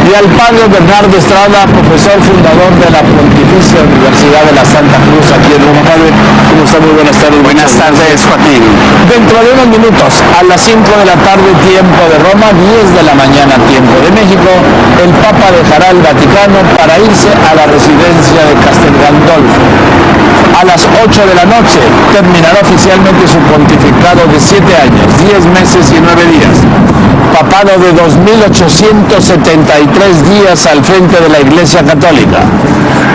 Y al padre Bernardo Estrada, profesor fundador de la Pontificia Universidad de la Santa Cruz aquí en Roma. Padre, ¿cómo está? Muy buenas tardes. Buenas tardes, Joaquín. Dentro de unos minutos, a las 5 de la tarde, tiempo de Roma, 10 de la mañana, tiempo de México, el Papa dejará el Vaticano para irse a la residencia de Castel Gandolfo. A las 8 de la noche terminará oficialmente su pontificado de 7 años, 10 meses y 9 días. Papado de 2.873 días al frente de la Iglesia Católica.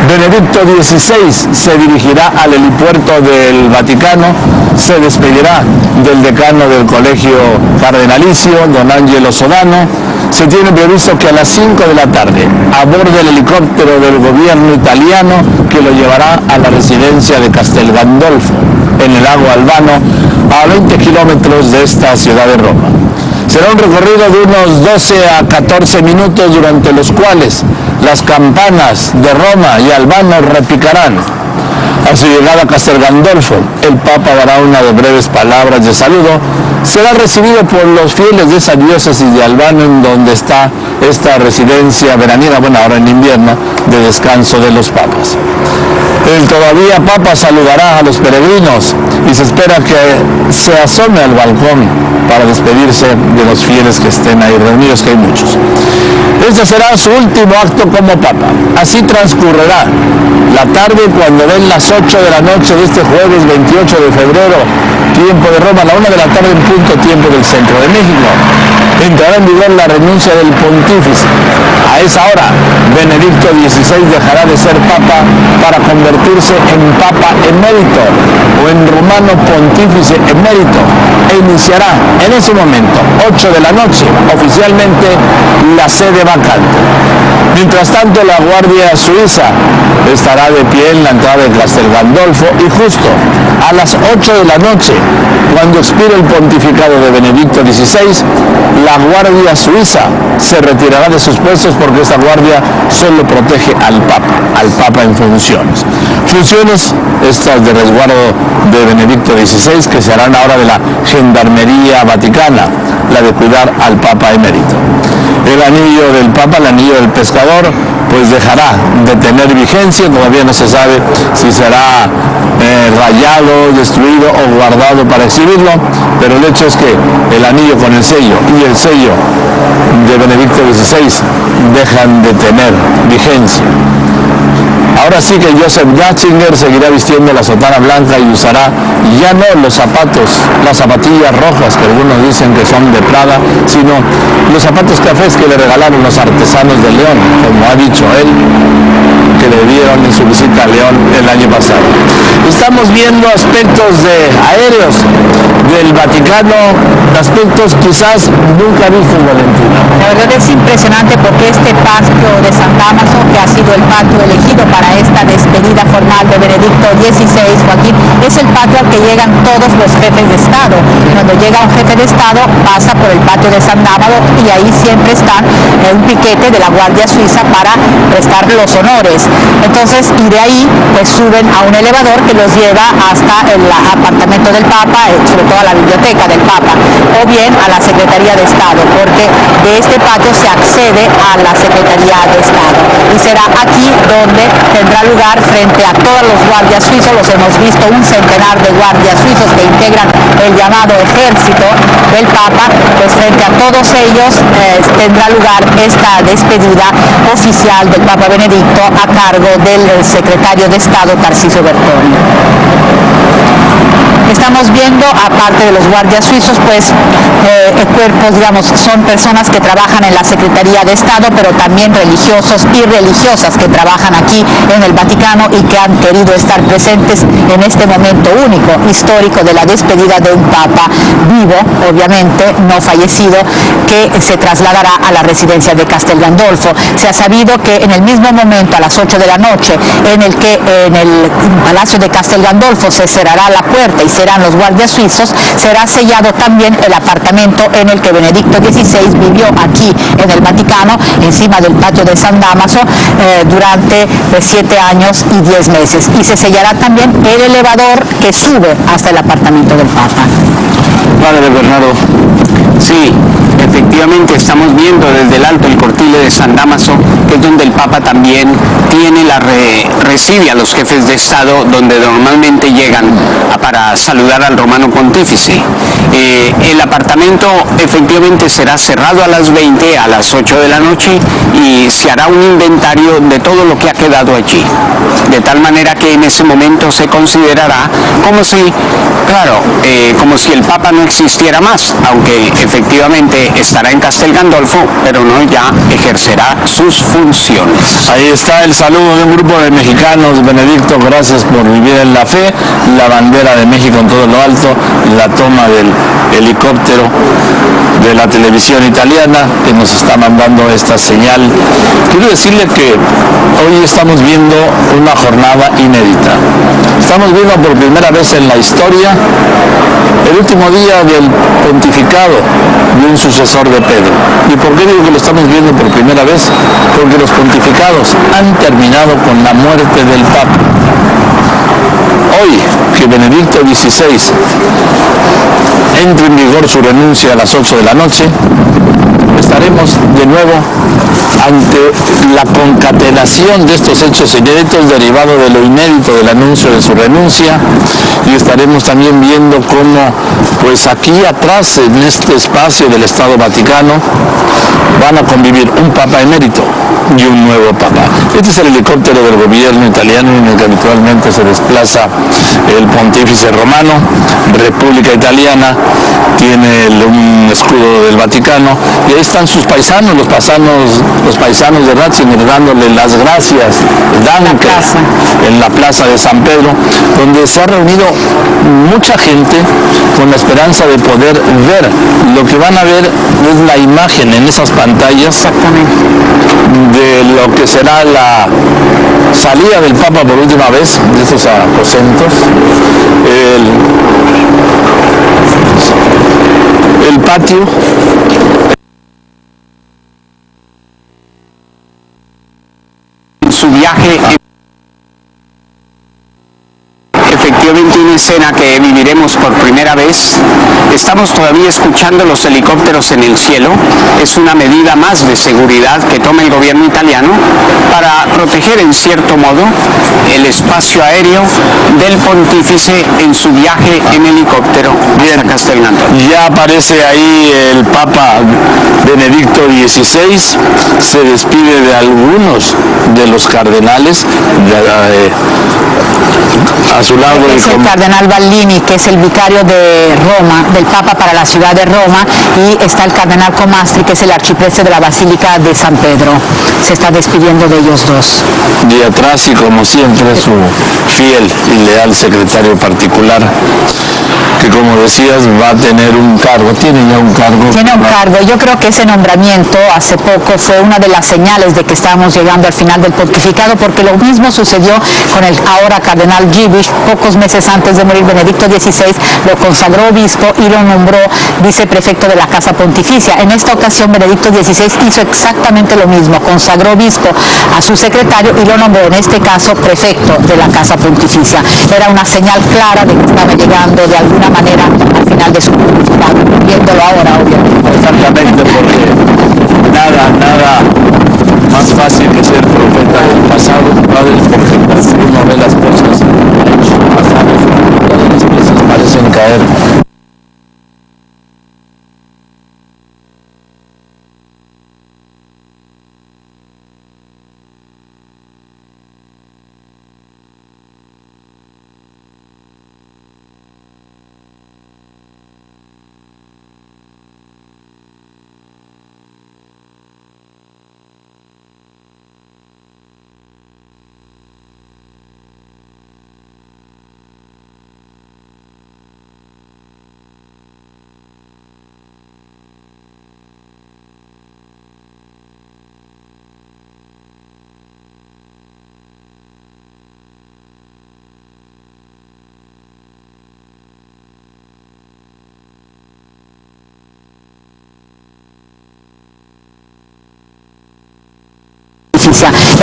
Benedicto XVI se dirigirá al helipuerto del Vaticano, se despedirá del decano del Colegio Cardenalicio, don Angelo Sodano. Se tiene previsto que a las 5 de la tarde aborde el helicóptero del gobierno italiano que lo llevará a la residencia de Castel Gandolfo, en el lago Albano, a 20 kilómetros de esta ciudad de Roma. Será un recorrido de unos 12 a 14 minutos durante los cuales las campanas de Roma y Albano repicarán. A su llegada a Castel Gandolfo, el Papa dará unas breves palabras de saludo. Será recibido por los fieles de esa diócesis de Albano, en donde está esta residencia veraniega, bueno, ahora en invierno, de descanso de los papas. El todavía Papa saludará a los peregrinos y se espera que se asome al balcón para despedirse de los fieles que estén ahí reunidos, que hay muchos. Este será su último acto como Papa. Así transcurrirá la tarde cuando den las 8 de la noche de este jueves 28 de febrero, tiempo de Roma, a la 1 de la tarde en punto, tiempo del centro de México. Entrará en vigor la renuncia del pontífice. A esa hora, Benedicto XVI dejará de ser Papa para convertirse en Papa emérito, o en rumano pontífice emérito, e iniciará en ese momento, 8 de la noche, oficialmente la sede vacante. Mientras tanto, la Guardia Suiza estará de pie en la entrada de Castel Gandolfo y justo a las 8 de la noche, cuando expire el pontificado de Benedicto XVI, la Guardia Suiza se retirará de sus puestos porque esta guardia solo protege al Papa en funciones. Funciones estas de resguardo de Benedicto XVI que se harán ahora de la Gendarmería Vaticana, la de cuidar al Papa emérito. El anillo del Papa, el anillo del pescador, pues dejará de tener vigencia. Todavía no se sabe si será rayado, destruido o guardado para exhibirlo, pero el hecho es que el anillo con el sello y el sello de Benedicto XVI dejan de tener vigencia. Ahora sí que Joseph Ratzinger seguirá vistiendo la sotana blanca y usará ya no los zapatos, las zapatillas rojas que algunos dicen que son de Prada, sino los zapatos cafés que le regalaron los artesanos de León, como ha dicho él, que le dieron en su visita a León el año pasado. Estamos viendo aspectos aéreos del Vaticano, aspectos quizás nunca vistos, Valentina. La verdad es impresionante porque este patio de San Dámaso, que ha sido el patio elegido para esta despedida formal de Benedicto XVI, Joaquín, es el patio al que llegan todos los jefes de Estado. Cuando llega un jefe de Estado, pasa por el patio de San Dámaso y ahí siempre está un piquete de la Guardia Suiza para prestar los honores. Entonces, y de ahí, pues suben a un elevador que los lleva hasta el apartamento del Papa, sobre todo a la biblioteca del Papa, o bien a la Secretaría de Estado, porque de este patio se accede a la Secretaría de Estado. Y será aquí donde tendrá lugar, frente a todos los guardias suizos, los hemos visto, un centenar de guardias suizos que integran el llamado ejército del Papa, pues frente a todos ellos tendrá lugar esta despedida oficial del Papa Benedicto a cargo del secretario de Estado, Tarcisio Bertoni. Estamos viendo, aparte de los guardias suizos, pues cuerpos, digamos, son personas que trabajan en la Secretaría de Estado, pero también religiosos y religiosas que trabajan aquí en el Vaticano y que han querido estar presentes en este momento único, histórico, de la despedida de un Papa vivo, obviamente, no fallecido, que se trasladará a la residencia de Castel Gandolfo. Se ha sabido que en el mismo momento, a las 8 de la noche, en el que en el Palacio de Castel Gandolfo se cerrará la puerta y serán los guardias suizos, será sellado también el apartamento en el que Benedicto XVI vivió aquí en el Vaticano, encima del patio de San Dámaso, durante 7 años y 10 meses. Y se sellará también el elevador que sube hasta el apartamento del Papa. Padre Bernardo, sí, efectivamente estamos viendo desde el alto el cortile de San Dámaso, que es donde el Papa también recibe a los jefes de Estado, donde normalmente llegan para saludar al romano pontífice. El apartamento efectivamente será cerrado a las 20, a las 8 de la noche, y se hará un inventario de todo lo que ha quedado allí, de tal manera que en ese momento se considerará como si, claro, como si el Papa no existiera más, aunque efectivamente estará en Castel Gandolfo, pero no ya ejercerá sus funciones. Ahí está el saludo de un grupo de mexicanos. Benedicto, gracias por vivir en la fe, la bandera de México en todo lo alto, la toma del helicóptero de la televisión italiana que nos está mandando esta señal. Quiero decirle que hoy estamos viendo una jornada inédita. Estamos viendo por primera vez en la historia el último día del pontificado de un sucesor de Pedro. ¿Y por qué digo que lo estamos viendo por primera vez? Porque los pontificados han terminado con la muerte del Papa. Hoy, que Benedicto XVI entre en vigor su renuncia a las 8 de la noche, estaremos de nuevo ante la concatenación de estos hechos inéditos derivado de lo inédito del anuncio de su renuncia, y estaremos también viendo cómo, pues aquí atrás, en este espacio del Estado Vaticano, van a convivir un Papa emérito y un nuevo Papa. Este es el helicóptero del gobierno italiano en el que habitualmente se desplaza el pontífice romano. República Italiana tiene un escudo del Vaticano, y ahí están sus paisanos, los paisanos de Ratzinger, dándole las gracias, en la plaza de San Pedro, donde se ha reunido mucha gente con la esperanza de poder ver. Lo que van a ver es la imagen en esas pantallas de lo que será la salida del Papa por última vez de estos aposentos, el patio, su viaje, efectivamente una escena que viviremos por primera vez. Estamos todavía escuchando los helicópteros en el cielo. Es una medida más de seguridad que toma el gobierno italiano para proteger en cierto modo el espacio aéreo del pontífice en su viaje en helicóptero hasta Castel Gandolfo. Ya aparece ahí el Papa Benedicto XVI, se despide de algunos de los cardenales, a su lado es el cardenal Ballini, que es el vicario de Roma, del Papa para la ciudad de Roma, y está el cardenal Comastri, que es el arcipreste de la Basílica de San Pedro. Se está despidiendo de ellos dos. Y atrás, y como siempre, su fiel y leal secretario particular, que como decías va a tener un cargo, tiene ya un cargo. Tiene un cargo. Yo creo que ese nombramiento hace poco fue una de las señales de que estábamos llegando al final del pontificado, porque lo mismo sucedió con el ahora cardenal Gibish. Pocos meses antes de morir Benedicto XVI lo consagró obispo y lo nombró viceprefecto de la Casa Pontificia. En esta ocasión Benedicto XVI hizo exactamente lo mismo, consagró obispo a su secretario y lo nombró en este caso prefecto de la Casa Pontificia. Era una señal clara de que estaba llegando de alguna manera al final de su pontificado, viéndolo ahora obviamente. Exactamente, porque nada más fácil que ser profeta del pasado, padre, porque cuando uno ve las cosas pasadas, las cosas parecen caer.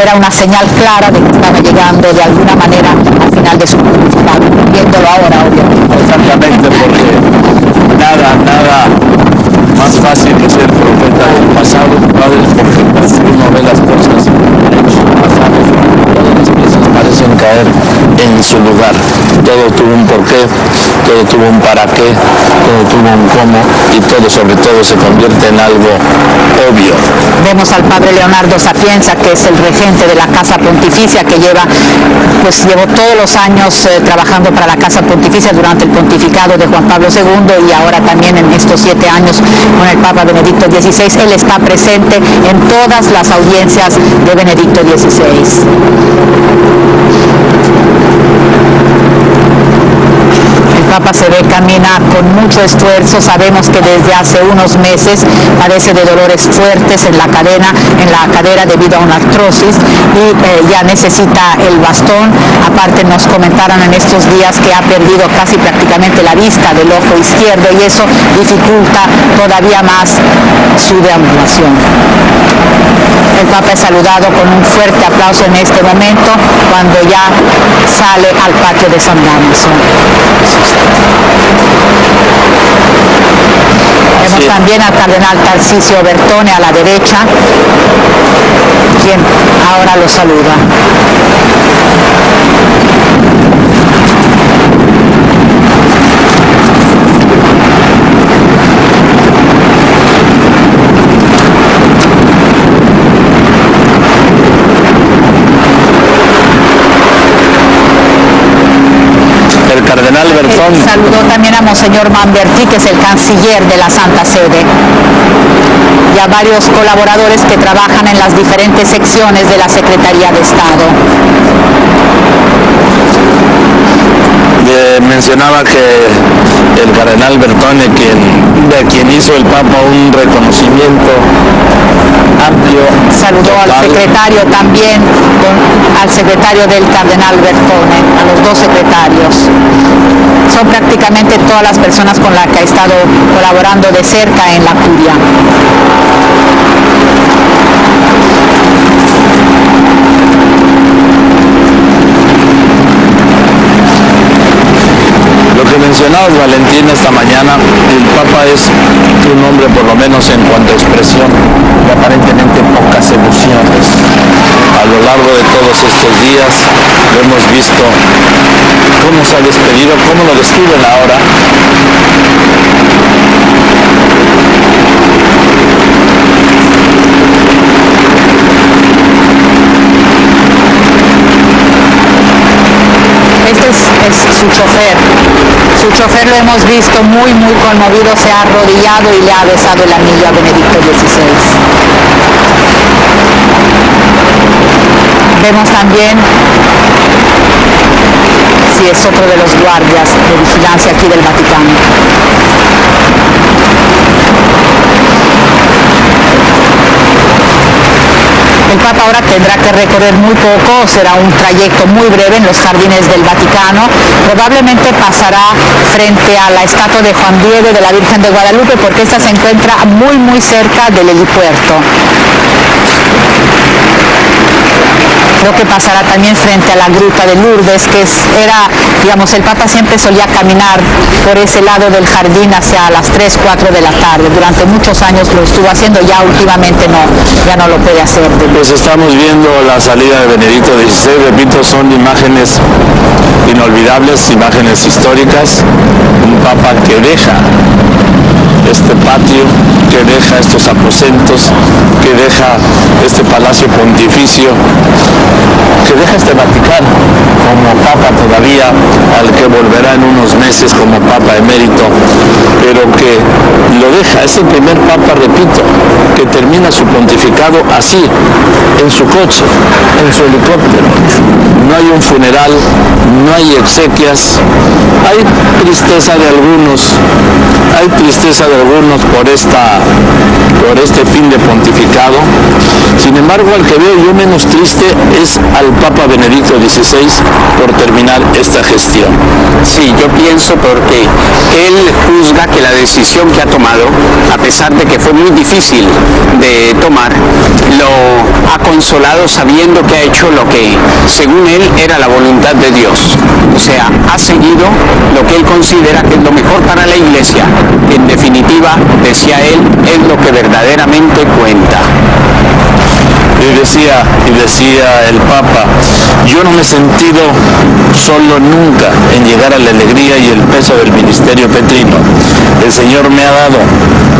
Era una señal clara de que estaba llegando de alguna manera al final de su pontificado, viéndolo ahora obviamente. Exactamente, porque nada más fácil que ser profeta del pasado, padre, porque cuando uno ve las Todo tuvo un porqué, todo tuvo un para qué, todo tuvo un cómo y todo sobre todo se convierte en algo obvio. Vemos al padre Leonardo Sapienza, que es el regente de la Casa Pontificia, que llevó todos los años trabajando para la Casa Pontificia durante el pontificado de Juan Pablo II y ahora también en estos 7 años con el Papa Benedicto XVI. Él está presente en todas las audiencias de Benedicto XVI. El Papa se ve caminar con mucho esfuerzo. Sabemos que desde hace unos meses padece de dolores fuertes en la cadera debido a una artrosis y ya necesita el bastón. Aparte nos comentaron en estos días que ha perdido casi prácticamente la vista del ojo izquierdo y eso dificulta todavía más su deambulación. El Papa es saludado con un fuerte aplauso en este momento cuando ya sale al patio de San Dámaso. Vemos también al cardenal Tarcisio Bertone a la derecha, quien ahora lo saluda. El cardenal Bertone saludó también a Monseñor Manberti, que es el canciller de la Santa Sede, y a varios colaboradores que trabajan en las diferentes secciones de la Secretaría de Estado. Mencionaba que el cardenal Bertone, de quien hizo el Papa un reconocimiento amplio, saludó total, al secretario también, al secretario del cardenal Bertone, a los dos secretarios. Son prácticamente todas las personas con las que ha estado colaborando de cerca en la curia. Lo que mencionabas, Valentín, esta mañana, el Papa es un hombre, por lo menos en cuanto a expresión, de aparentemente pocas emociones. A lo largo de todos estos días lo hemos visto cómo se ha despedido, cómo lo describen ahora. Este es su chofer. Su chofer lo hemos visto muy conmovido, se ha arrodillado y le ha besado el anillo a Benedicto XVI. Vemos también, sí, es otro de los guardias de vigilancia aquí del Vaticano. El Papa ahora tendrá que recorrer muy poco, será un trayecto muy breve en los jardines del Vaticano. Probablemente pasará frente a la estatua de Juan Diego y de la Virgen de Guadalupe, porque esta se encuentra muy cerca del helipuerto. Creo que pasará también frente a la gruta de Lourdes, que el Papa siempre solía caminar por ese lado del jardín hacia las 3, 4 de la tarde. Durante muchos años lo estuvo haciendo, ya últimamente ya no lo puede hacer. Pues estamos viendo la salida de Benedicto XVI, repito, son imágenes inolvidables, imágenes históricas. Un Papa que deja este patio, que deja estos aposentos, que deja este palacio pontificio, que deja este Vaticano como Papa todavía, al que volverá en unos meses como Papa emérito, pero que lo deja. Es el primer Papa, repito, que termina su pontificado así, en su coche, en su helicóptero. No hay un funeral, no hay exequias, hay tristeza de algunos, por este fin de pontificado. Sin embargo, al que veo yo menos triste es al Papa Benedicto XVI por terminar esta gestión. Sí, yo pienso porque él juzga que la decisión que ha tomado, a pesar de que fue muy difícil de tomar, lo ha consolado sabiendo que ha hecho lo que, según él, era la voluntad de Dios. O sea, ha seguido lo que él considera que es lo mejor para la Iglesia. En definitiva, decía él, es lo que verdaderamente cuenta. Y decía el Papa, yo no me he sentido solo nunca en llegar a la alegría y el peso del ministerio petrino. El Señor me ha dado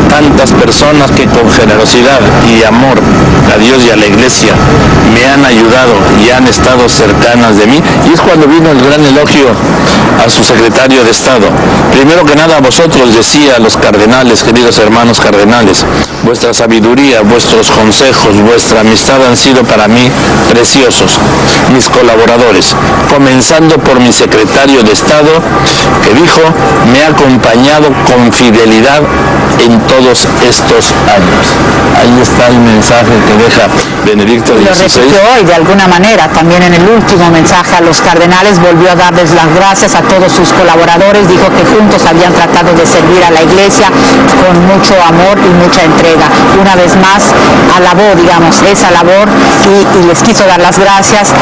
tantas personas que con generosidad y amor a Dios y a la Iglesia me han ayudado y han estado cercanas de mí. Y es cuando vino el gran elogio a su secretario de Estado. Primero que nada a vosotros, decía a los cardenales, queridos hermanos cardenales, vuestra sabiduría, vuestros consejos, vuestra amistad han sido para mí preciosos. Mis colaboradores, comenzando por mi secretario de Estado, que dijo, me ha acompañado con fidelidad en todos estos años. Ahí está el mensaje que deja Benedicto XVI. Lo repitió hoy de alguna manera, también en el último mensaje a los cardenales volvió a darles las gracias a todos sus colaboradores, dijo que juntos habían tratado de servir a la Iglesia con mucho amor y mucha entrega. Una vez más alabó, digamos, esa labor y les quiso dar las gracias,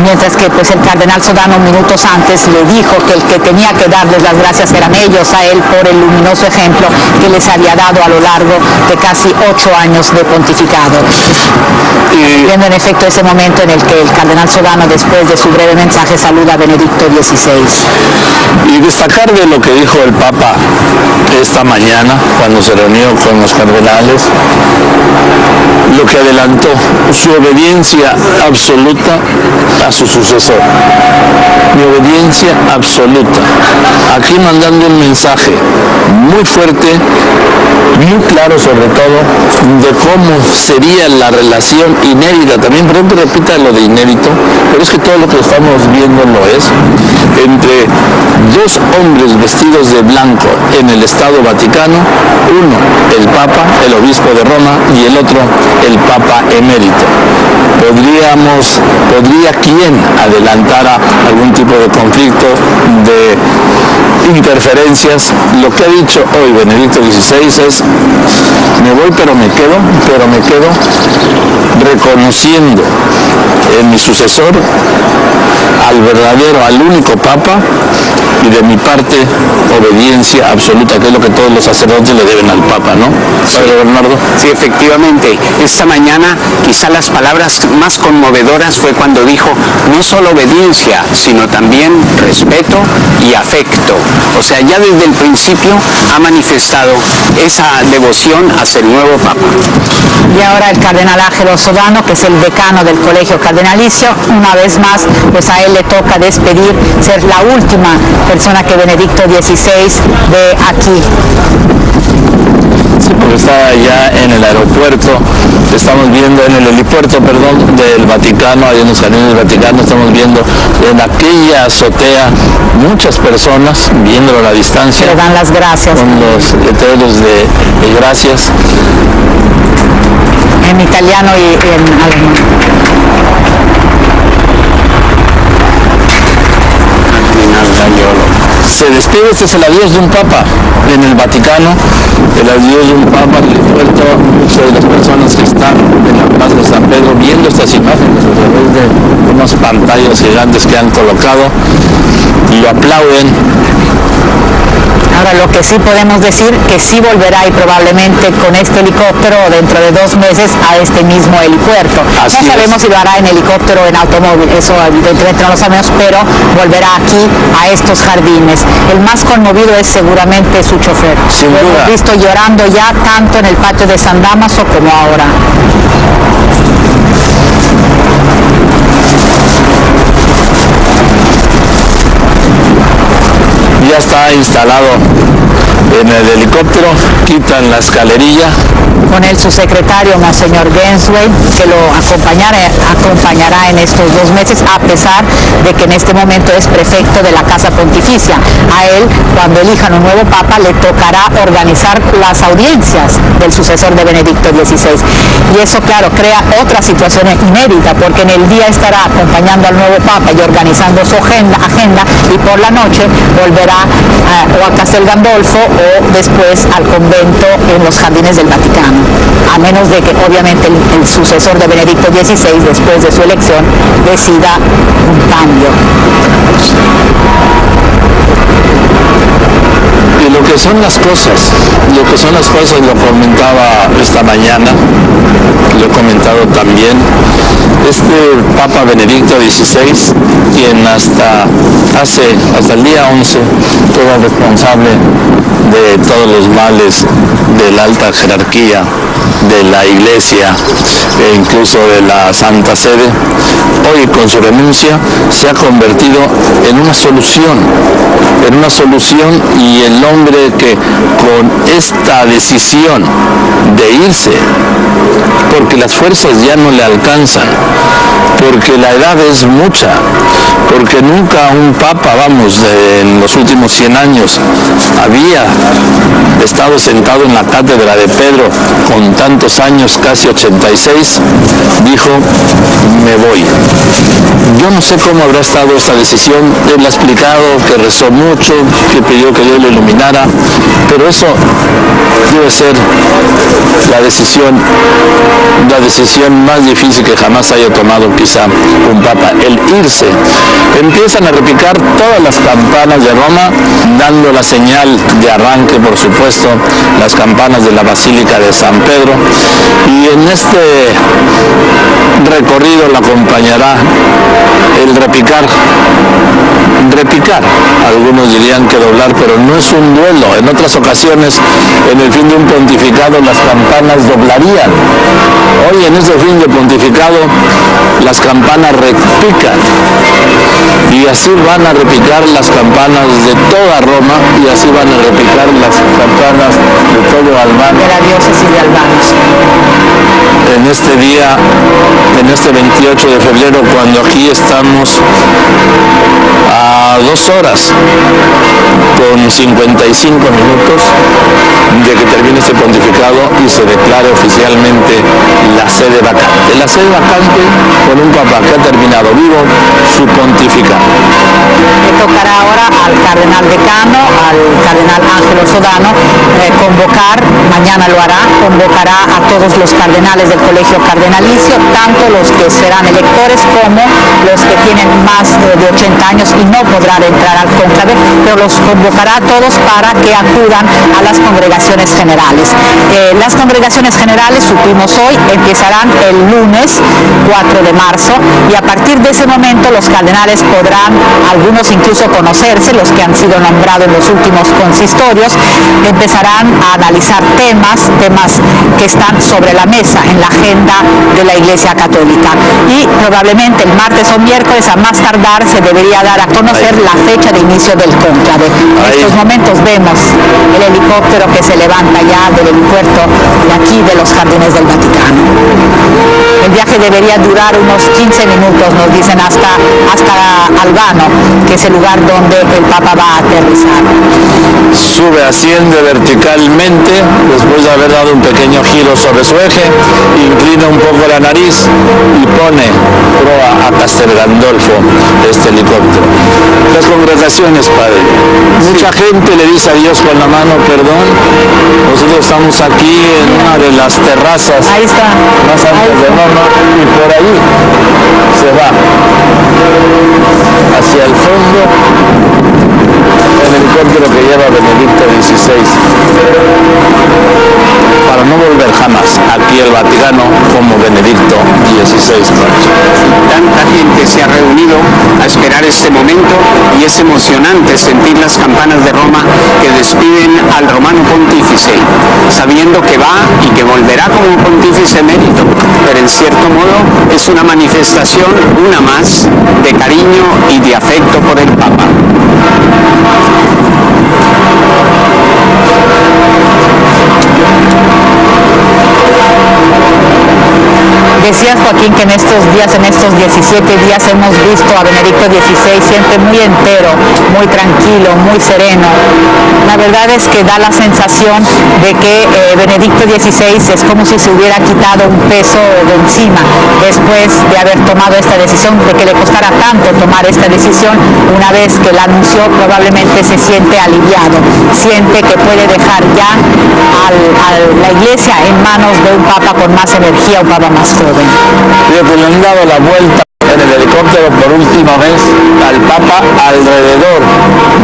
mientras que pues el cardenal Sodano minutos antes le dijo que el que tenía que darles las gracias eran ellos a él por el luminoso ejemplo que les había dado a lo largo de casi 8 años de pontificado. Y viendo en efecto ese momento en el que el cardenal Sodano, después de su breve mensaje, saluda a Benedicto XVI. Y destacar de lo que dijo el Papa esta mañana cuando se reunió con los cardenales, lo que adelantó, su obediencia absoluta a su sucesor. Mi obediencia absoluta. Aquí mandando un mensaje muy fuerte, muy claro sobre todo, de cómo sería la relación inédita. También, por ejemplo, repita lo de inédito, pero es que todo lo que estamos viendo lo es, entre dos hombres vestidos de blanco en el Estado Vaticano, uno el Papa, el obispo de Roma, y el otro el Papa emérito. ¿Podría quién adelantara algún tipo de conflicto, de interferencias? Lo que ha dicho hoy Benedicto XVI es, me voy pero me quedo reconociendo en mi sucesor al verdadero, al único Papa, y de mi parte obediencia absoluta, que es lo que todos los sacerdotes le deben al Papa, ¿no? Padre Bernardo. Sí, efectivamente. Esta mañana quizá las palabras más conmovedoras fue cuando dijo no solo obediencia, sino también respeto y afecto. O sea, ya desde el principio ha manifestado esa devoción hacia el nuevo Papa. Y ahora el cardenal Ángelo Sodano, que es el decano del Colegio Cardenalicio, una vez más, pues a él le toca despedir, ser la última persona que Benedicto XVI ve aquí. Sí, porque está ya en el aeropuerto, estamos viendo en el helipuerto, perdón, del Vaticano, ahí en los jardines del Vaticano, estamos viendo en aquella azotea muchas personas viéndolo a la distancia. Le dan las gracias. Con los letreros de gracias. En italiano y en alemán. Se despide, este es el adiós de un Papa en el Vaticano, el adiós de un Papa. Le cuento muchas de las personas que están en la Plaza de San Pedro viendo estas imágenes a través de unas pantallas gigantes que han colocado y lo aplauden. Ahora, lo que sí podemos decir que sí volverá, y probablemente con este helicóptero dentro de 2 meses, a este mismo helipuerto. No sabemos si lo hará en helicóptero o en automóvil, eso evidentemente no lo sabemos, pero volverá aquí a estos jardines. El más conmovido es seguramente su chofer. Lo hemos visto llorando ya tanto en el patio de San Dámaso como ahora. Ya está instalado en el helicóptero, quitan la escalerilla. Con él su secretario, Monseñor Gensway, que lo acompañará en estos 2 meses, a pesar de que en este momento es prefecto de la Casa Pontificia. A él, cuando elijan un nuevo Papa, le tocará organizar las audiencias del sucesor de Benedicto XVI. Y eso, claro, crea otra situación inédita, porque en el día estará acompañando al nuevo Papa y organizando su agenda, y por la noche volverá o a Castel Gandolfo o después al convento en los jardines del Vaticano, a menos de que obviamente el sucesor de Benedicto XVI, después de su elección, decida un cambio. Y lo que son las cosas, lo comentaba esta mañana, lo he comentado también, este Papa Benedicto XVI, quien hasta el día 11 era responsable de todos los males de la alta jerarquía de la Iglesia e incluso de la Santa Sede, hoy con su renuncia se ha convertido en una solución, y el hombre que con esta decisión de irse, porque las fuerzas ya no le alcanzan, porque la edad es mucha, porque nunca un papa, en los últimos 100 años, había estado sentado en la cátedra de Pedro con tantos años, casi 86, dijo, me voy. Yo no sé cómo habrá estado esta decisión, él ha explicado que rezó mucho, que pidió que Dios lo iluminara, pero eso debe ser la decisión más difícil que jamás haya tomado quizá un papa, el irse. Empiezan a repicar todas las campanas de Roma, dando la señal de arranque, por supuesto, las campanas de la Basílica de San Pedro, y en este recorrido lo acompañará el repicar, algunos dirían que doblar, pero no es un duelo. En otras ocasiones, en el fin de un pontificado, las campanas doblarían. Hoy, en este fin de pontificado, las campanas repican, y así van a repicar las campanas de toda Roma, y así van a repicar las campanas de todo Albano. De la diócesis de Albano. En este día, en este 28 de febrero, cuando aquí estamos a 2 horas con 55 minutos de que termine este pontificado y se declare oficialmente la sede vacante. La sede vacante con un papa que ha terminado vivo su pontificado. Le tocará ahora al cardenal decano, al cardenal Ángelo Sodano, convocar, mañana lo hará, convocará a todos los cardenales del colegio cardenalicio, tanto los que serán electores como los que tienen más de 80 años y no podrán entrar al cónclave, pero los convocará a todos para que acudan a las congregaciones generales. Las congregaciones generales, supimos hoy, empezarán el lunes 4 de marzo, y a partir de ese momento los cardenales podrán, algunos incluso conocerse, los que han sido nombrados en los últimos consistorios, empezarán a analizar temas que están sobre la mesa en la agenda de la Iglesia Católica, y probablemente el martes o miércoles a más tardar se debería dar a conocer la fecha de inicio del cónclave. En estos momentos vemos el helicóptero que se levanta ya del helipuerto de aquí de los Jardines del Vaticano. El viaje debería durar unos 15 minutos, nos dicen, hasta Albano, que es el lugar donde el Papa va a aterrizar. Asciende verticalmente, después de haber dado un pequeño giro sobre su eje, inclina un poco la nariz y pone proa a Castel Gandolfo este helicóptero. Las congregaciones, padre. Mucha gente le dice a Dios con la mano, perdón. Nosotros estamos aquí en una de las terrazas más altas de Roma, y por ahí se va hacia el fondo el helicóptero que lleva Benedicto XVI, para no volver jamás aquí al Vaticano como Benedicto XVI. Tanta gente se ha reunido a esperar este momento, y es emocionante sentir las campanas de Roma que despiden al romano pontífice, sabiendo que va y que volverá como pontífice emérito, pero en cierto modo es una manifestación, una más, de cariño y de afecto por el Papa. Decías, Joaquín, que en estos 17 días hemos visto a Benedicto XVI siempre muy entero, muy tranquilo, muy sereno. La verdad es que da la sensación de que Benedicto XVI es como si se hubiera quitado un peso de encima después de haber tomado esta decisión, de que le costara tanto tomar esta decisión. Una vez que la anunció, probablemente se siente aliviado, siente que puede dejar ya a la Iglesia en manos de un Papa con más energía, un Papa más joven. Le han dado la vuelta en el helicóptero helicóptero por última vez al Papa alrededor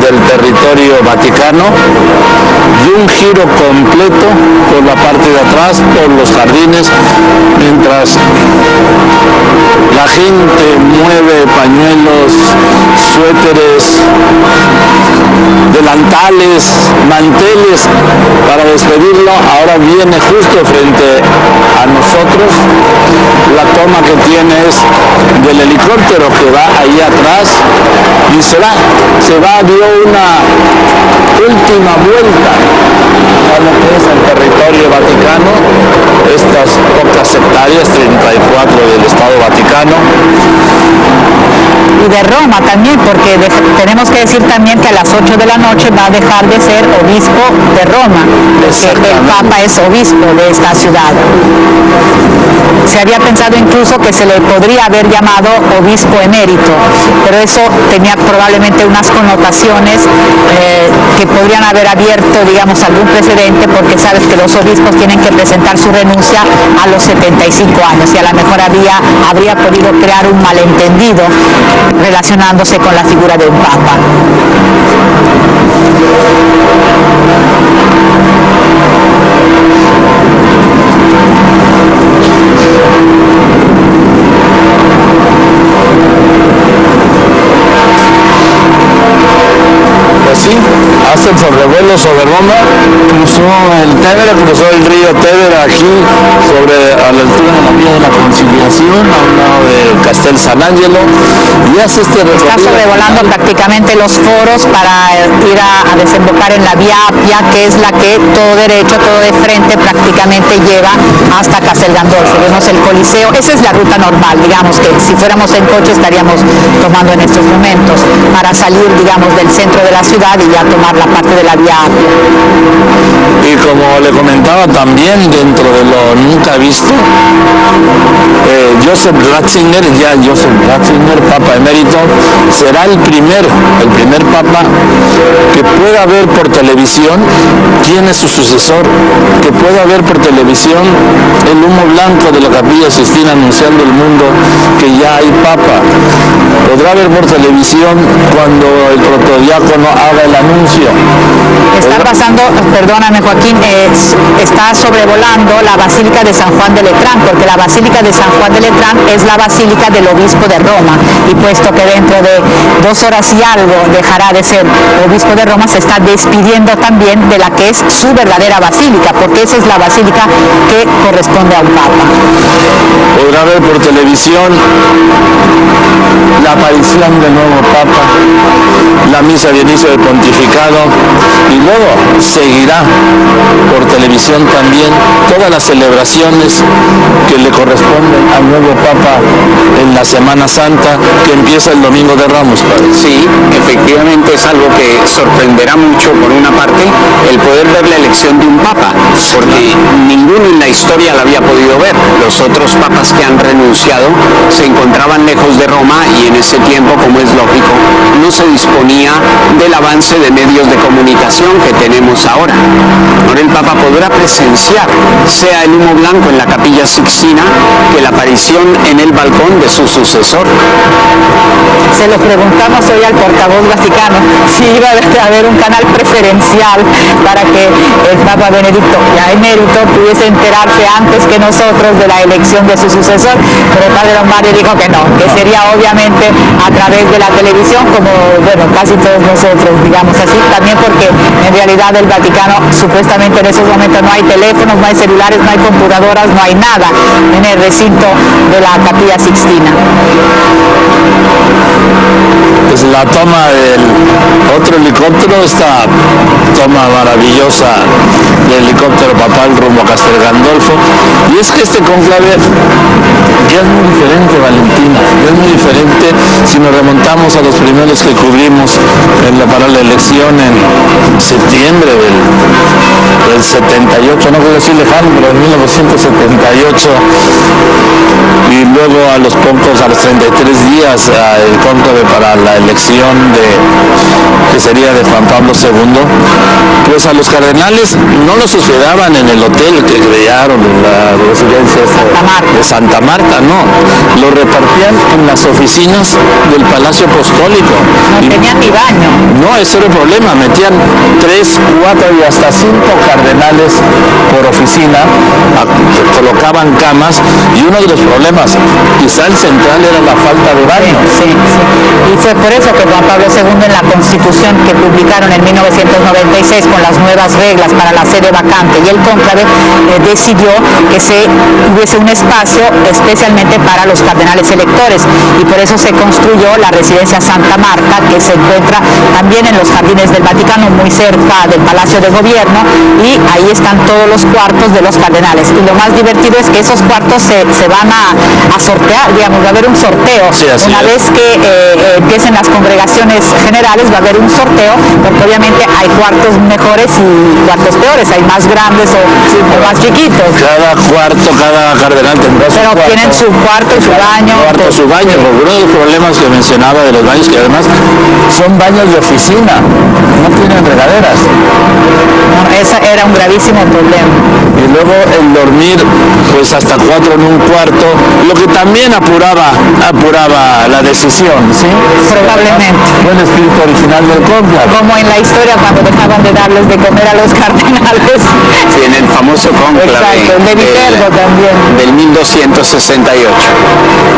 del territorio vaticano y un giro completo por la parte de atrás, por los jardines, mientras la gente mueve pañuelos, suéteres, delantales, manteles para despedirlo. Ahora viene justo frente a nosotros. La toma que tiene es del helicóptero que va ahí atrás y se va, dio una última vuelta a lo que es el territorio vaticano, estas pocas hectáreas, 34 del Estado Vaticano. Y de Roma también, porque tenemos que decir también que a las 8 de la noche va a dejar de ser obispo de Roma, porque el Papa es obispo de esta ciudad. Se había pensado incluso que se le podría haber llamado obispo emérito, pero eso tenía probablemente unas connotaciones que podrían haber abierto, digamos, algún precedente, porque sabes que los obispos tienen que presentar su renuncia a los 75 años y a lo mejor habría podido crear un malentendido relacionándose con la figura de un papa. Sí, hace el sobrevuelo sobre Roma, cruzó el Tevere, cruzó el río Tevere aquí a la altura de la Vía de la Conciliación, a un lado de Castel San Angelo, y hace este recorrido. Está sobrevolando prácticamente los foros para ir a desembocar en la Vía Appia, que es la que todo derecho, todo de frente prácticamente lleva hasta Castel Gandolfo. Vemos el Coliseo, esa es la ruta normal, digamos que si fuéramos en coche estaríamos tomando en estos momentos para salir, digamos, del centro de la ciudad y ya tomar la parte de la Vía Appia. Y como le comentaba también, dentro de lo nunca visto, Joseph Ratzinger, Papa emérito, será el primer Papa que pueda ver por televisión quién es su sucesor, que pueda ver por televisión el humo blanco de la Capilla Sixtina anunciando al mundo que ya hay Papa. Podrá ver por televisión cuando el protodiácono haga el anuncio. Está pasando, perdóname Joaquín, está sobrevolando la Basílica de San Juan de Letrán, porque la Basílica de San Juan de Letrán es la Basílica del Obispo de Roma, y puesto que dentro de 2 horas y algo dejará de ser Obispo de Roma, se está despidiendo también de la que es su verdadera basílica, porque esa es la basílica que corresponde a un Papa. Podrá ver por televisión la aparición del nuevo Papa, la misa de inicio del pontificado, y luego seguirá por televisión también todas las celebraciones que le corresponden al nuevo Papa en la Semana Santa, que empieza el Domingo de Ramos, padre. Sí, efectivamente es algo que sorprenderá mucho, por una parte, el poder ver la elección de un Papa, porque ninguno en la historia la había podido ver. Los otros papas que han renunciado se encontraban lejos de Roma y en ese tiempo, como es lógico, no se disponía del avance de medios de comunicación que tenemos ahora. Ahora el Papa podrá presenciar, sea el humo blanco en la Capilla Sixtina, que la aparición en el balcón de su sucesor. Se lo preguntamos hoy al portavoz vaticano si iba a haber un canal preferencial para que el Papa Benedicto, ya emérito, pudiese enterarse antes que nosotros de la elección de su sucesor, pero el padre Lombardi dijo que no, que sería obviamente a través de la televisión, como bueno, casi todos nosotros, digamos así, también porque en realidad el Vaticano supuestamente en esos momentos no hay teléfonos, no hay celulares, no hay computadoras, no hay nada en el recinto de la Capilla Sixtina. Pues la toma del otro helicóptero, esta toma maravillosa del helicóptero papal rumbo a Castel Gandolfo, y es que este conclave ya es muy diferente, Valentina, ya es muy diferente si nos remontamos a los primeros que cubrimos para la elección en septiembre del 78, no quiero decir lejano, pero en 1978, y luego a los 33 días el cónclave para la elección que sería de Juan Pablo II, pues a los cardenales no los hospedaban en el hotel que crearon en la residencia de Santa Marta, no, lo repartían en las oficinas del Palacio Apostólico. No tenían ni baño. No, ese era el problema, metían 3, 4 y hasta 5 cardenales por oficina, colocaban camas, y uno de los problemas, quizá el central, era la falta de baño. Sí. Y fue por eso que Juan Pablo II, en la Constitución que publicaron en 1996 con las nuevas reglas para la sede vacante y el cónclave, decidió que se hubiese un espacio especialmente para los cardenales electores, y por eso se construyó la residencia Santa Marta, que se encuentra también en los jardines del Vaticano, muy cerca del Palacio de Gobierno, y ahí están todos los cuartos de los cardenales. Y lo más divertido es que esos cuartos se van a sortear, digamos, va a haber un sorteo. Sí, una vez que empiecen las congregaciones generales, va a haber un sorteo, porque obviamente hay cuartos mejores y cuartos peores, hay más grandes o más chiquitos. Cada cuarto, cada cardenal tendrá su cuarto. Pero tienen su cuarto y su baño. Su baño, porque uno de los problemas que mencionaba de los baños, que además son baños de oficina, no tienen regaderas. No, ese era un gravísimo problema. Y luego el dormir, pues hasta 4 en un cuarto, lo que también apuraba la decisión, ¿sí? Probablemente. Fue el espíritu original del cónclave. Como en la historia cuando dejaban de darles de comer a los cardenales. Sí, en el famoso cónclave. Exacto, el de Viterbo también. Del 1268,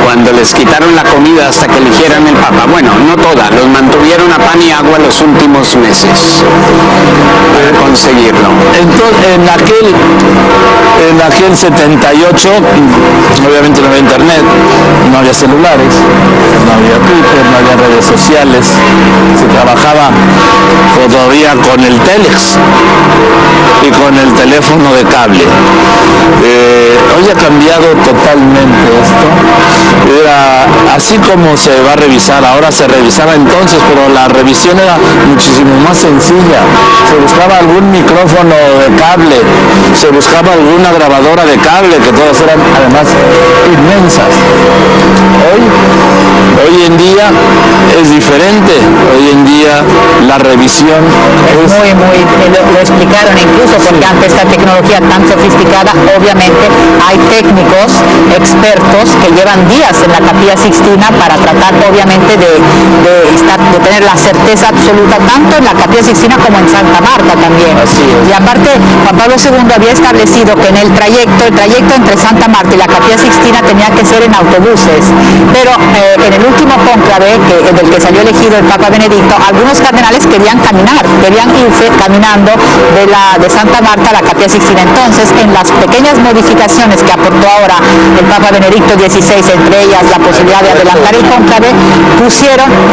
cuando les quitaron la comida hasta que eligieran el Papa. Bueno, no toda, los mantuvieron a pan y agua los últimos meses para conseguirlo. Entonces, en aquel 78, obviamente no había internet, no había celulares, no había Twitter, no había redes sociales, se trabajaba todavía con el telex y con el teléfono de cable. Hoy ha cambiado totalmente esto. Era así como se va a revisar, ahora se revisaba entonces, pero la revisión era muchísimo más sencilla. Se buscaba algún micrófono de cable, se buscaba alguna grabadora de cable, que todas eran además inmensas. Hoy en día es diferente. Hoy en día la revisión es muy, lo explicaron incluso, porque ante esta tecnología tan sofisticada, obviamente hay técnicos, expertos que llevan días en la Capilla Sixtina para tratar obviamente de tener la certeza absoluta, tanto en la Capilla Sixtina como en Santa Marta también. Así es. Y aparte, Juan Pablo II había establecido que en el trayecto entre Santa Marta y la Capilla Sixtina tenía que ser en autobuses, pero en el último cónclave del que salió elegido el Papa Benedicto, algunos cardenales querían irse caminando de Santa Marta a la Capilla Sixtina. Entonces, en las pequeñas modificaciones que aportó ahora el Papa Benedicto XVI, entre ellas la posibilidad de adelantar el cónclave,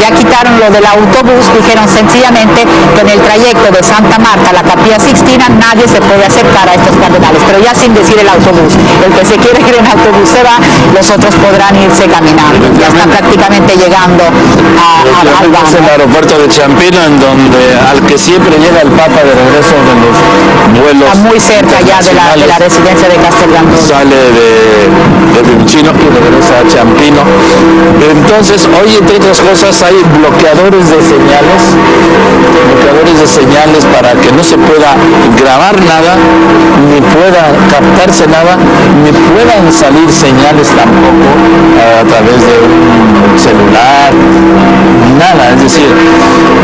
ya quitaron lo del autobús, dijeron sencillamente que en el trayecto de Santa Marta a la Capilla Sixtina nadie se puede acercar a estos cardenales, pero ya sin decir el autobús. El que se quiere ir en autobús se va, los otros podrán irse caminando. Ya están prácticamente llegando al baño. Es el aeropuerto de Ciampino, en donde al que siempre llega el Papa de regreso de los vuelos. Está muy cerca ya de la residencia de Castelgandolfo. Sale de Fiumicino y regresa a Ciampino. Entonces, hoy, entre otras cosas, hay bloqueadores de señales para que no se pueda grabar nada, ni pueda captarse nada, ni puedan salir señales tampoco a través de un celular, nada. Es decir,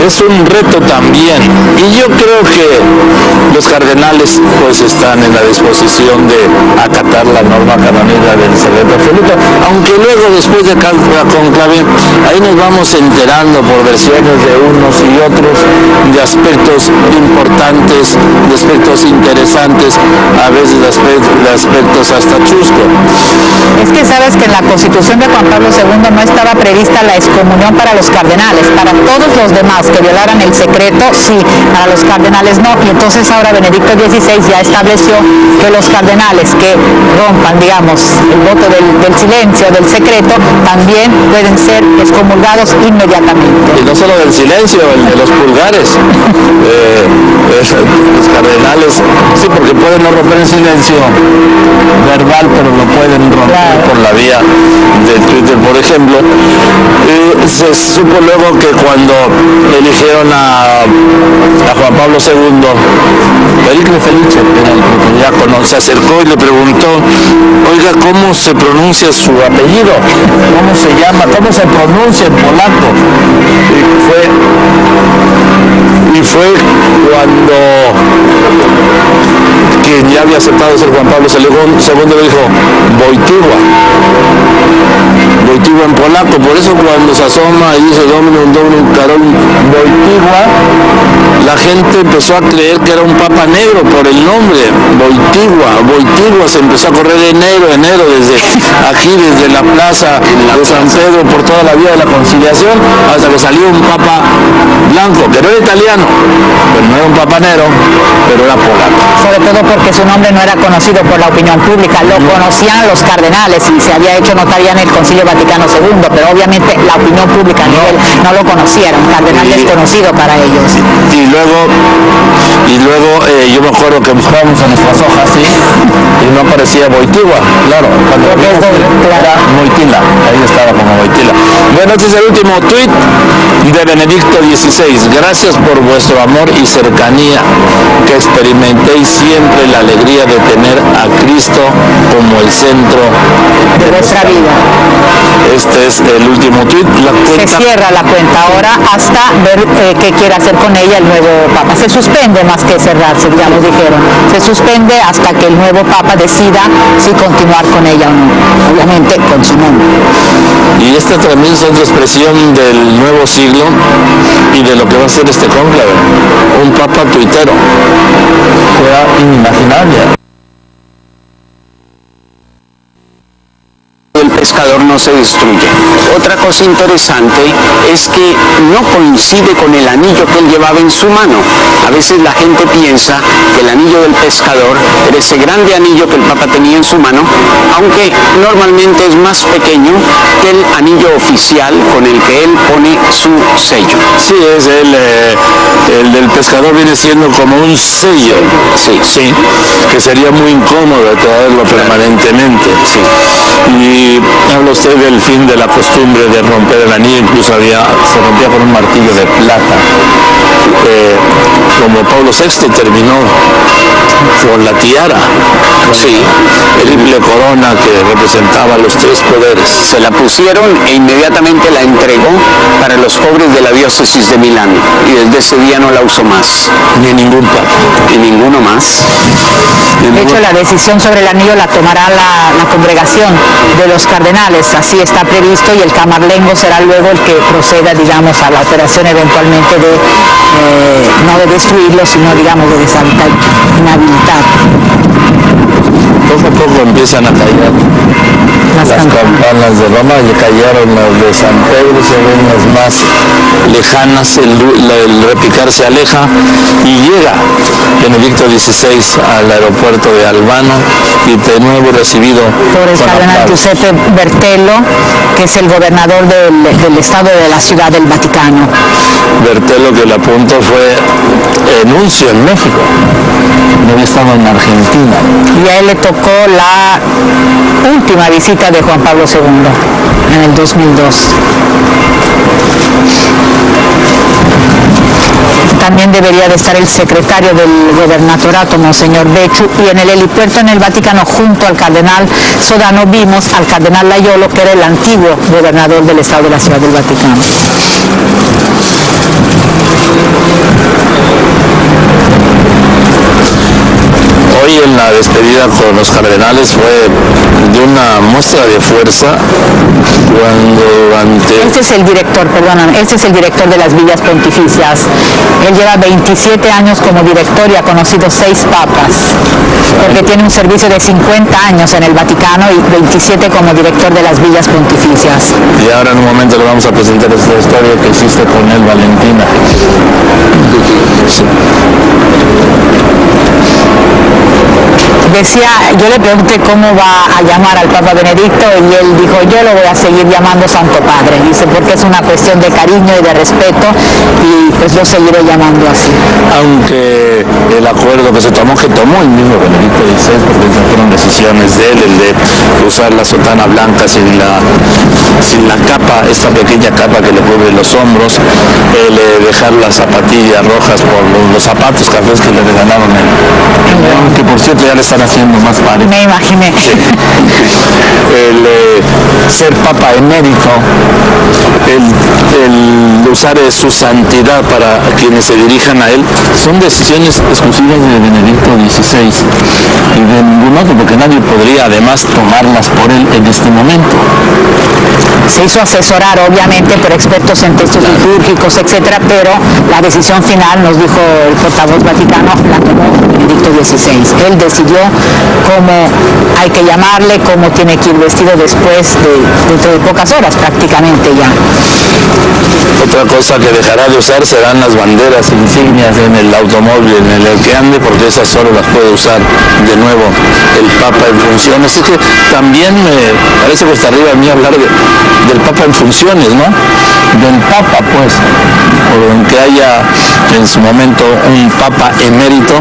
es un reto también, y yo creo que los cardenales pues están en la disposición de acatar la norma canónica del secreto absoluto, aunque luego, después de cada conclave, ahí nos vamos enterando por versiones de unos y otros de aspectos importantes, de aspectos interesantes, a veces de aspectos hasta chusco. Es que sabes que en la Constitución de Juan Pablo II no estaba prevista la excomunión para los cardenales. Para todos los demás que violaran el secreto, sí, para los cardenales no. Y entonces ahora Benedicto XVI ya estableció que los cardenales que rompan, digamos, el voto del silencio, del secreto, también pueden ser excomulgados inmediatamente. Y no solo del silencio, el de los pulgares. Los cardenales, sí, porque pueden no romper el silencio verbal, pero lo pueden romper por la vía del Twitter por ejemplo, se supo luego que cuando eligieron a Juan Pablo II, Pericles Felice, que era el protodiácono, se acercó y le preguntó, oiga, ¿cómo se pronuncia su apellido? ¿Cómo se llama? ¿Cómo se pronuncia en polaco? Y fue cuando quien ya había aceptado ser Juan Pablo II le dijo Wojtyła en polaco. Por eso cuando se asoma y dice Dominum Karol Wojtyła, la gente empezó a creer que era un papa negro por el nombre Wojtyła se empezó a correr enero desde aquí, desde la plaza de San Pedro, por toda la vía de la Conciliación, hasta que salió un papa blanco, que no era italiano, pero no era un papa negro, pero era polaco. Sobre todo porque su nombre no era conocido por la opinión pública, lo conocían los cardenales y se había hecho notar ya en el Concilio Vaticano II, pero obviamente la opinión pública no lo conocía, era un cardenal desconocido para ellos. Y luego yo me acuerdo que buscábamos en nuestras hojas, ¿sí? Y no aparecía Wojtyła, claro, cuando era Wojtyła, ahí estaba como Wojtyła. Bueno, este es el último tuit de Benedicto XVI. Gracias por vuestro amor y cercanía, que experimentéis siempre la alegría de tener a Cristo como el centro de vuestra vida. Este es el último tuit. Se cierra la cuenta ahora hasta ver qué quiere hacer con ella el nuevo Papa. Se suspende más que cerrarse, digamos, dijeron. Se suspende hasta que el nuevo Papa decida si continuar con ella o no. Obviamente con su nombre. Y esta también es otra expresión del nuevo siglo y de lo que va a ser este cónclave. Un Papa tuitero. Era inimaginable. El pescador no se destruye. Otra cosa interesante es que no coincide con el anillo que él llevaba en su mano. A veces la gente piensa que el anillo del pescador era ese grande anillo que el Papa tenía en su mano, aunque normalmente es más pequeño que el anillo oficial con el que él pone su sello. Sí, es el del pescador viene siendo como un sello, sí, que sería muy incómodo traerlo permanentemente. Sí. Y habla usted del fin de la costumbre de romper el anillo, incluso se rompía con un martillo de plata. Como Pablo VI terminó con la tiara, el triple corona que representaba los tres poderes. Se la pusieron e inmediatamente la entregó para los pobres de la diócesis de Milán, y desde ese día no la usó más. Ni ningún papa. Ni ninguno más. De hecho, la decisión sobre el anillo la tomará la congregación de los cardenales, así está previsto, y el camarlengo será luego el que proceda, digamos, a la operación eventualmente de, no de destruirlo, sino, digamos, de deshabilitar, inhabilitar. Poco a poco empiezan a caer las campanas de Roma, y cayeron las de San Pedro, se ven las más lejanas, el repicar se aleja y llega Benedicto XVI al aeropuerto de Albano y de nuevo recibido por el cardenal Giuseppe Bertello, que es el gobernador del estado de la Ciudad del Vaticano. Bertello, que el apunto fue nuncio en México, no había estado en Argentina. Y a él le tocó la última visita de Juan Pablo II en el 2002. También debería de estar el secretario del gobernatorato, Monseñor Becciu, y en el helipuerto en el Vaticano, junto al cardenal Sodano, vimos al cardenal Laiolo, que era el antiguo gobernador del estado de la Ciudad del Vaticano. Hoy en la despedida con los cardenales fue de una muestra de fuerza cuando ante... Este es el director, este es el director de las villas pontificias. Él lleva 27 años como director y ha conocido 6 papas, porque tiene un servicio de 50 años en el Vaticano y 27 como director de las villas pontificias. Y ahora en un momento le vamos a presentar esta historia que hiciste con él, Valentina. Sí. Decía, yo le pregunté cómo va a llamar al Papa Benedicto y él dijo, yo lo voy a seguir llamando Santo Padre. Dice, porque es una cuestión de cariño y de respeto y pues lo seguiré llamando así. Aunque el acuerdo que se tomó el mismo Benedicto XVI, porque esas fueron decisiones de él, el de usar la sotana blanca sin capa, esta pequeña capa que le cubre los hombros, dejar las zapatillas rojas por los zapatos cafés que le regalaron que por cierto ya le están haciendo más padre. Me imaginé. Sí. Ser papa emérito, el usar su santidad para quienes se dirijan a él, son decisiones exclusivas de Benedicto XVI y de ningún otro, porque nadie podría además tomarlas por él en este momento. Se hizo asesorar obviamente por expertos en textos litúrgicos, etcétera, pero la decisión final, nos dijo el portavoz vaticano, la tomó Benedicto XVI. Él decidió cómo hay que llamarle, cómo tiene que ir vestido dentro de pocas horas prácticamente ya. Otra cosa que dejará de usar serán las banderas insignias en el automóvil en el que ande, porque esas solo las puede usar de nuevo el Papa en funciones. Así que también me parece cuesta arriba a mí hablar del Papa en funciones, ¿no? Del Papa, pues, aunque haya en su momento un Papa emérito,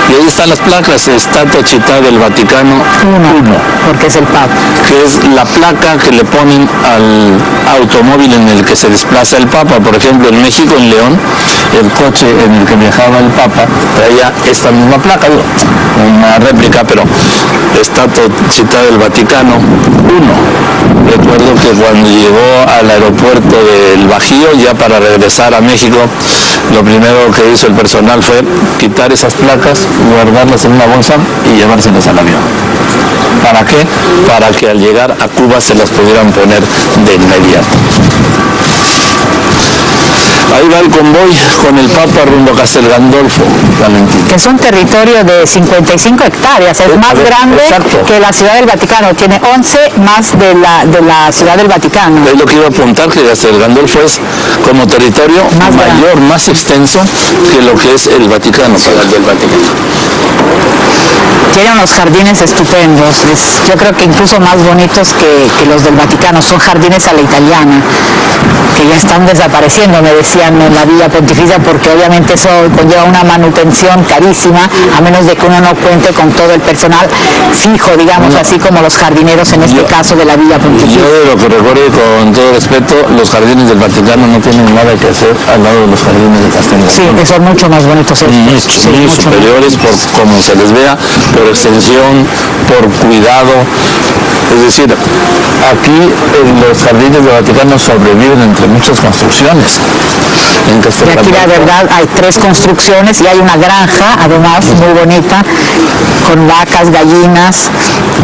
y ahí están las placas, Estatua Città del Vaticano 1, porque es el Papa, que es la placa que le ponen al automóvil en el que se desplaza el Papa. Por ejemplo, en México, en León, el coche en el que viajaba el Papa traía esta misma placa, una réplica, pero Estatua Città del Vaticano 1. Recuerdo que cuando llegó al aeropuerto del Bajío, ya para regresar a México, lo primero que hizo el personal fue quitar esas placas, guardarlas en una bolsa y llevárselas al avión. ¿Para qué? Para que al llegar a Cuba se las pudieran poner de inmediato. Ahí va el convoy con el Papa rumbo a Castel Gandolfo, Valentín. Que es un territorio de 55 hectáreas, es más grande que la Ciudad del Vaticano, tiene 11 más de la Ciudad del Vaticano. Es lo que iba a apuntar, que Castel Gandolfo es como territorio mayor, más extenso que lo que es el Vaticano, Ciudad del Vaticano. Tiene unos jardines estupendos, yo creo que incluso más bonitos que los del Vaticano, son jardines a la italiana, que ya están desapareciendo, me decían en la Villa Pontificia, porque obviamente eso conlleva una manutención carísima, a menos de que uno no cuente con todo el personal fijo, digamos, así como los jardineros en este caso de la Villa Pontificia. Yo de lo que recuerdo, con todo respeto, los jardines del Vaticano no tienen nada que hacer al lado de los jardines de Castel Gandolfo. Sí, que son mucho más bonitos estos. Muy superiores por cómo se les vea, por extensión, por cuidado. Es decir, aquí los jardines del Vaticano sobreviven entre muchas construcciones. Y aquí la verdad hay 3 construcciones y hay una granja, además, muy bonita, con vacas, gallinas,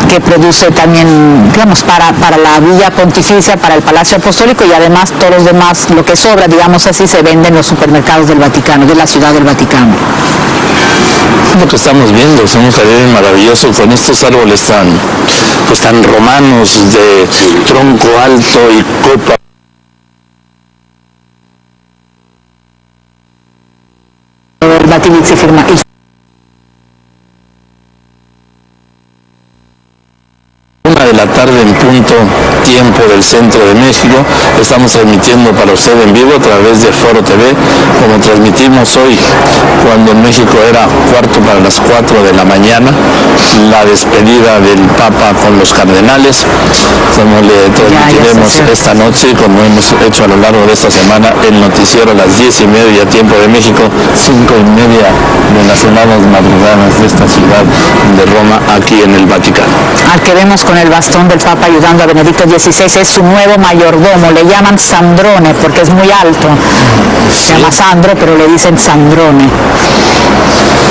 que produce también, digamos, para la Villa Pontificia, para el Palacio Apostólico, y además todos los demás, lo que sobra, digamos así, se vende en los supermercados del Vaticano, de la Ciudad del Vaticano. Lo que estamos viendo son unos jardines maravillosos con estos árboles tan romanos, de tronco alto y copa. El Batilix firma. 1 de la tarde en punto, tiempo del centro de México. Estamos transmitiendo para usted en vivo a través de Foro TV, como transmitimos hoy, cuando en México era 4:45 de la mañana, la despedida del Papa con los cardenales, como le transmitiremos esta noche, como hemos hecho a lo largo de esta semana, el noticiero a las 10:30, tiempo de México, 5:30 de las heladas madrugadas de esta ciudad de Roma, aquí en el Vaticano. Al que vemos con el bastón del Papa ayudando a Benedicto XVI es su nuevo mayordomo, le llaman Sandrone porque es muy alto, se llama Sandro pero le dicen Sandrone.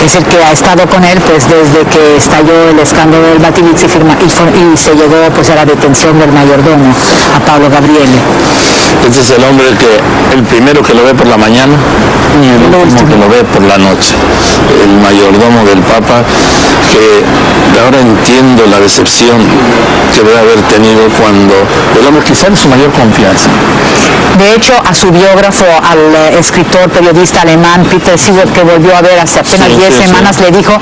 Es el que ha estado con él pues desde que estalló el escándalo del Batilix y se llegó pues a la detención del mayordomo, a Pablo Gabriele. Este es el hombre el primero que lo ve por la mañana y el último que lo ve por la noche. El mayordomo del Papa, que ahora entiendo la decepción que debe haber tenido cuando el hombre quizá en su mayor confianza. De hecho, a su biógrafo, al escritor, periodista alemán Peter Siewert, que volvió a ver hace apenas 10 semanas, le dijo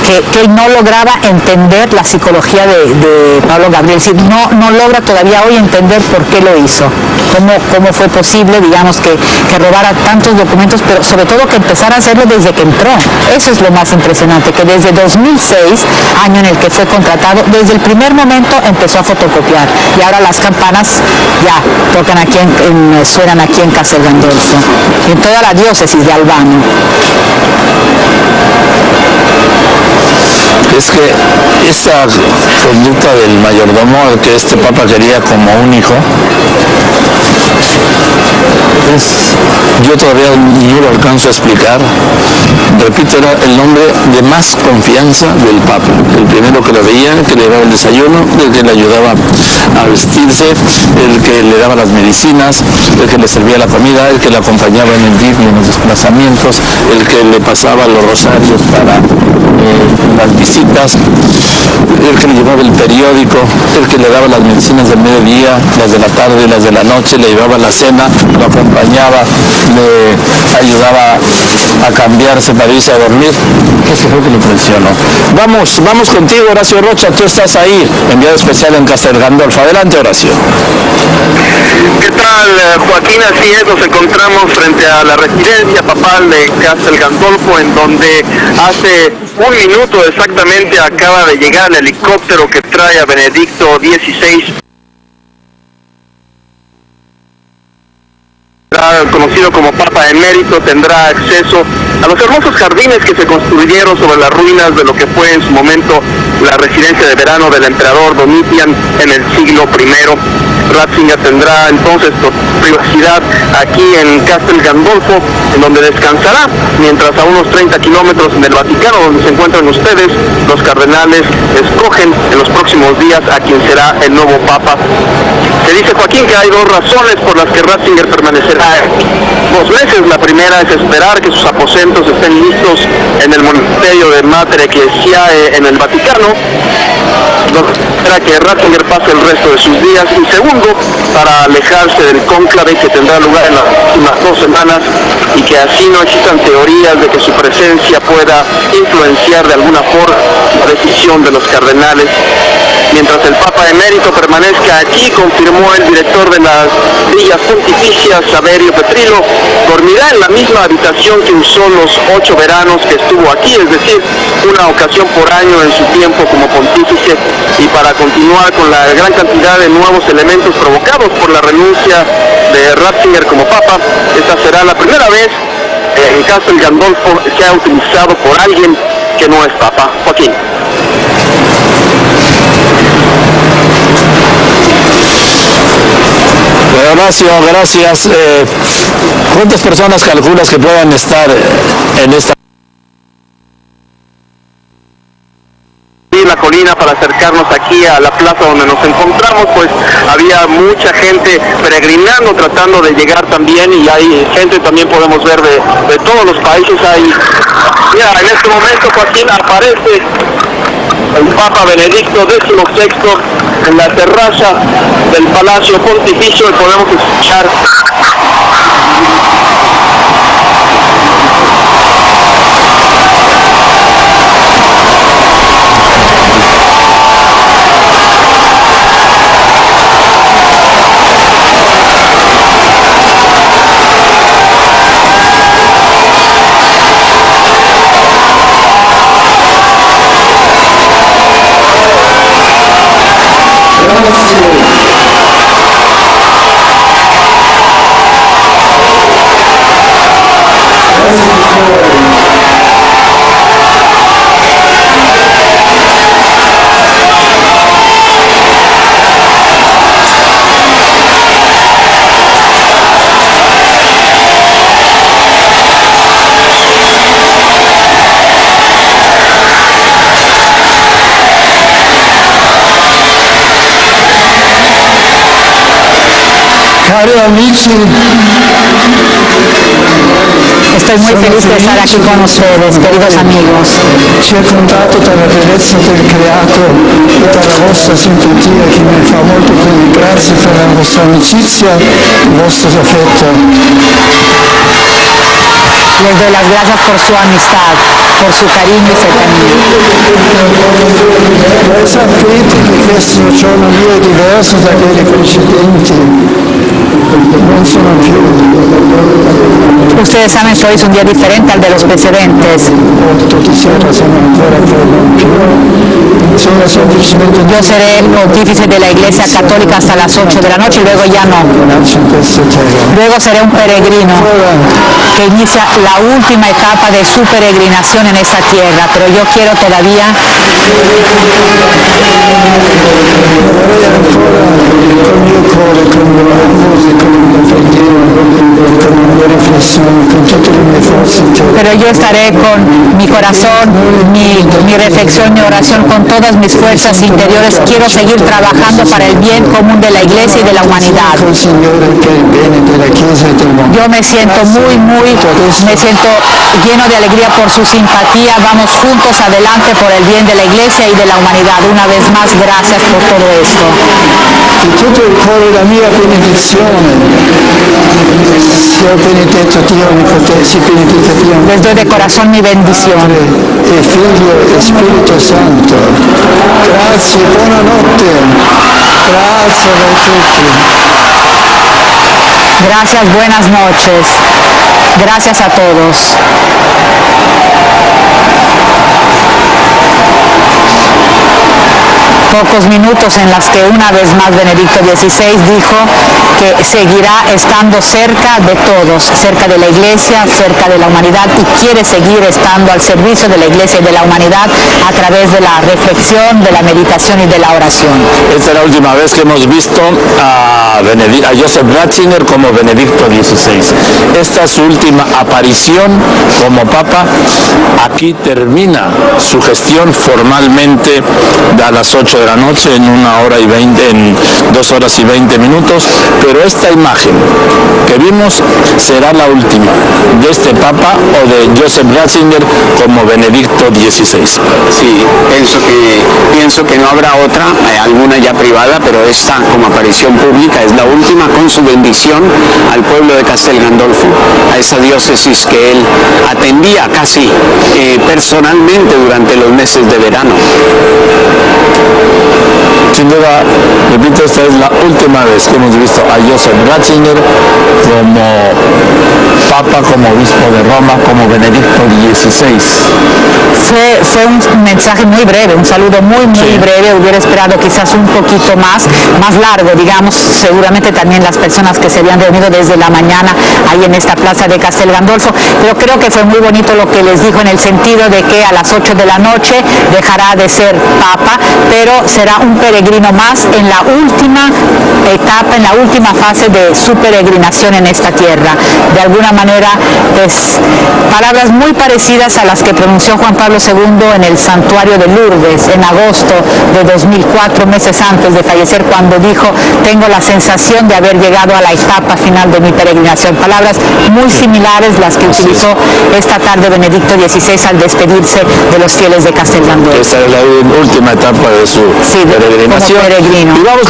que él no lograba entender la psicología de Pablo Gabriel, es decir, no logra todavía hoy entender por qué lo hizo. cómo fue posible, digamos, que robara tantos documentos, pero sobre todo que empezara a hacerlo desde que entró. Eso es lo más impresionante, que desde 2006, año en el que fue contratado, desde el primer momento empezó a fotocopiar, y ahora las campanas ya tocan aquí suenan aquí en Castel Gandolfo, en toda la diócesis de Albano. Es que esta conducta del mayordomo, que este papa quería como un hijo, yo todavía no lo alcanzo a explicar. Repito, era el hombre de más confianza del papa, el primero que lo veía, que le daba el desayuno, el que le ayudaba a vestirse, el que le daba las medicinas, el que le servía la comida, el que le acompañaba en el DIF y en los desplazamientos, el que le pasaba los rosarios para las visitas, el que le llevaba el periódico, el que le daba las medicinas del mediodía, las de la tarde, las de la noche, le llevaba la cena, lo acompañaba, le ayudaba a cambiarse para irse a dormir. Ese fue que lo impresionó. Vamos contigo, Horacio Rocha, tú estás ahí, enviado especial en Castel Gandolfo. Adelante, Horacio. ¿Qué tal, Joaquín? Así es, nos encontramos frente a la residencia papal de Castel Gandolfo, en donde hace un minuto exactamente acaba de llegar el helicóptero que trae a Benedicto XVI, conocido como Papa Emérito. Tendrá acceso a los hermosos jardines que se construyeron sobre las ruinas de lo que fue en su momento la residencia de verano del emperador Domitian en el siglo I. Ratzinger tendrá entonces privacidad aquí en Castel Gandolfo, en donde descansará, mientras a unos 30 kilómetros del Vaticano, donde se encuentran ustedes, los cardenales escogen en los próximos días a quien será el nuevo Papa. Se dice, Joaquín, que hay dos razones por las que Ratzinger permanecerá 2 meses. La primera es esperar que sus aposentos estén listos en el monasterio de Mater Ecclesiae en el Vaticano, para que Ratzinger pase el resto de sus días, y segundo, para alejarse del cónclave que tendrá lugar en las próximas 2 semanas, y que así no existan teorías de que su presencia pueda influenciar de alguna forma la decisión de los cardenales. Mientras el Papa Emérito permanezca aquí, confirmó el director de las Villas Pontificias, Saverio Petrillo, dormirá en la misma habitación que usó los 8 veranos que estuvo aquí, es decir, una ocasión por año en su tiempo como pontífice, y para continuar con la gran cantidad de nuevos elementos provocados por la renuncia de Ratzinger como Papa. Esta será la primera vez en Castel Gandolfo que ha utilizado por alguien que no es Papa. Joaquín. Horacio, gracias. ¿Cuántas personas calculas que puedan estar en esta la colina para acercarnos aquí a la plaza donde nos encontramos? Pues había mucha gente peregrinando, tratando de llegar también, y hay gente, también podemos ver de todos los países. Mira, en este momento, Joaquín, aparece el Papa Benedicto XVI en la terraza del Palacio Pontificio, y podemos escuchar Cari amici, estoy muy feliz de estar aquí con ustedes, queridos amigos. circondato dalla bellezza del creato e dalla vostra simpatia che mi fa molto bene. Grazie per la vostra amicizia e il vostro affetto. Les doy las gracias por su amistad, por su cariño y cercanía. Voi sapete che questo giorno mio è diverso da quelli precedenti. Ustedes saben que hoy es un día diferente al de los precedentes. Yo seré el pontífice de la Iglesia Católica hasta las 8 de la noche y luego ya no. Luego seré un peregrino que inicia la última etapa de su peregrinación en esta tierra, pero yo quiero todavía pero yo estaré con mi corazón, mi reflexión, mi oración, con todas mis fuerzas interiores. Quiero seguir trabajando para el bien común de la Iglesia y de la humanidad. Yo me siento me siento lleno de alegría por su simpatía. Vamos juntos adelante por el bien de la Iglesia y de la humanidad. Una vez más, gracias por todo esto. Di tutto il cuore la mia benedizione, sia benedetto Dio Onnipotente, sia benedetto Dio Les doy de corazón mi bendición. e Figlio e Spirito Santo. Grazie, buonanotte. Grazie a voi tutti. Gracias, buenas noches. Gracias a todos. Pocos minutos en las que una vez más Benedicto XVI dijo que seguirá estando cerca de todos, cerca de la Iglesia, cerca de la humanidad, y quiere seguir estando al servicio de la Iglesia y de la humanidad a través de la reflexión, de la meditación y de la oración. Esta es la última vez que hemos visto a Joseph Ratzinger como Benedicto XVI. Esta es su última aparición como Papa. Aquí termina su gestión formalmente a las 8 de la noche, en 2 horas y 20 minutos, pero esta imagen que vimos será la última de este Papa o de Joseph Ratzinger como Benedicto XVI. Sí, pienso que no habrá otra, alguna ya privada, pero esta como aparición pública es la última, con su bendición al pueblo de Castel Gandolfo, a esa diócesis que él atendía casi personalmente durante los meses de verano. Sin duda, repito, esta es la última vez que hemos visto a Joseph Ratzinger como Papa, como Obispo de Roma, como Benedicto XVI. Fue un mensaje muy breve, un saludo muy breve. Hubiera esperado quizás un poquito más largo, digamos. Seguramente también las personas que se habían reunido desde la mañana ahí en esta plaza de Castel Gandolfo, pero creo que fue muy bonito lo que les dijo, en el sentido de que a las 8 de la noche dejará de ser Papa, pero será un peregrino más en la última etapa, en la última fase de su peregrinación en esta tierra. De alguna manera, pues, palabras muy parecidas a las que pronunció Juan Pablo II en el santuario de Lourdes en agosto de 2004, meses antes de fallecer, cuando dijo: tengo la sensación de haber llegado a la etapa final de mi peregrinación. Palabras muy similares las que utilizó esta tarde Benedicto XVI al despedirse de los fieles de Castel Gandolfo. Esta es la última etapa de su peregrinación. Como peregrino. Y vamos